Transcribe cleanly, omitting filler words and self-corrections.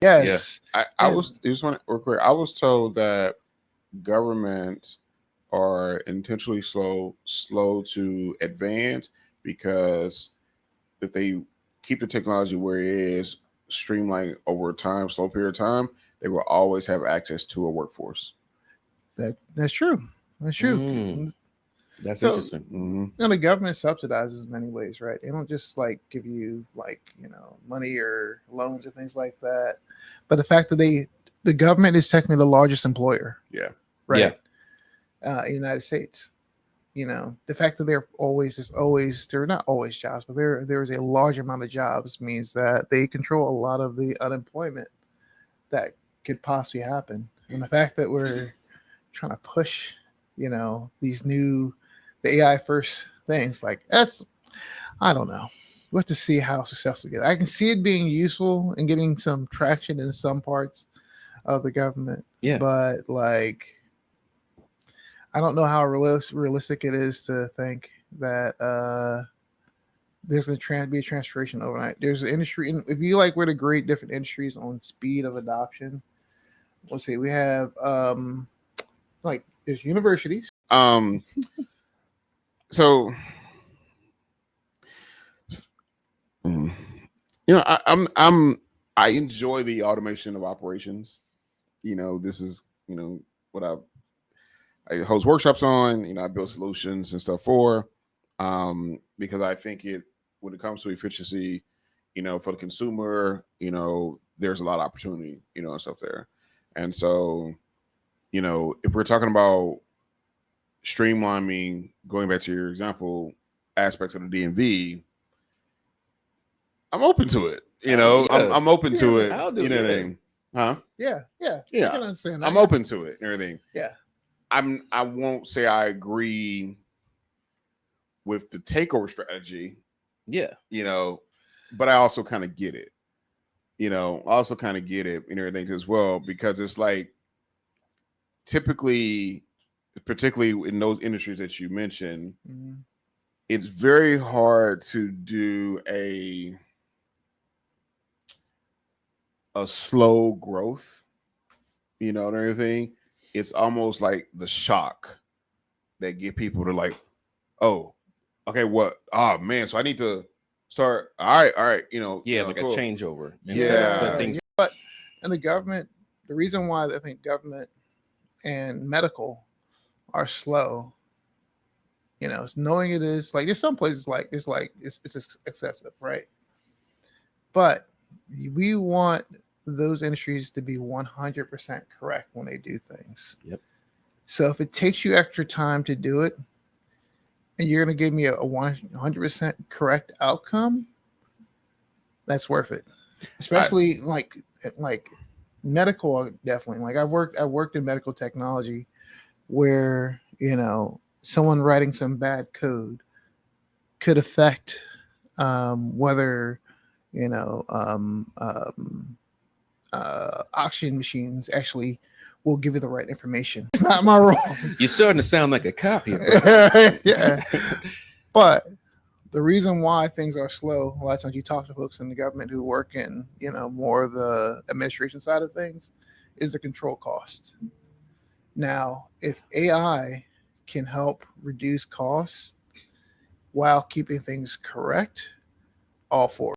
Yes. I was just want real quick. I was told that government are intentionally slow to advance because if they keep the technology where it is, streamlined over time, slow period of time, they will always have access to a workforce. That's true. That's true. Mm, that's So interesting. Mm-hmm. the government subsidizes in many ways, right? They don't just like give you like money or loans or things like that, but the fact that the government is technically the largest employer, Yeah. right? In the United States, the fact that they're not always jobs, but there's a large amount of jobs means that they control a lot of the unemployment that could possibly happen, and the fact that we're trying to push, these new the AI first things like that's I don't know. We have to see how successful it gets. I can see it being useful and getting some traction in some parts of the government, Yeah. but like I don't know how realistic it is to think that there's going to be a transformation overnight. There's an industry, and if you like, where to grade different industries on speed of adoption. Let's see, we have like there's universities. Um. So, mm, I enjoy the automation of operations. This is what I host workshops on. I build solutions and stuff for, because I think when it comes to efficiency, for the consumer, there's a lot of opportunity, and stuff there. And so, if we're talking about streamlining, going back to your example, aspects of the DMV, I'm open to it. I'm open to it. I'll do You know what I it. mean? Huh? Yeah, I Yeah. can understand that. I'm open to it and everything. Yeah, I won't say I agree with the takeover strategy, Yeah. but I also kind of get it. I also kind of get it and everything as well, because it's like typically, particularly in those industries that you mentioned, Mhm. it's very hard to do a slow growth, and everything. It's almost like the shock that get people to like, oh, okay, what? Oh man, so I need to start. All right, Yeah, like a cool. changeover. Yeah. Instead of things. But and the government, the reason why I think government and medical are slow, is knowing it is like there's some places it's excessive, right? But we want those industries to be 100% correct when they do things. Yep. So if it takes you extra time to do it, and you're going to give me a 100% correct outcome, that's worth it. Especially like medical, definitely. Like I worked in medical technology where someone writing some bad code could affect whether you know oxygen machines actually will give you the right information. It's not my role. You're starting to sound like a cop here, bro. Yeah, but the reason why things are slow, a lot of times you talk to folks in the government who work in more of the administration side of things, is the control cost. Now if AI can help reduce costs while keeping things correct, all for it.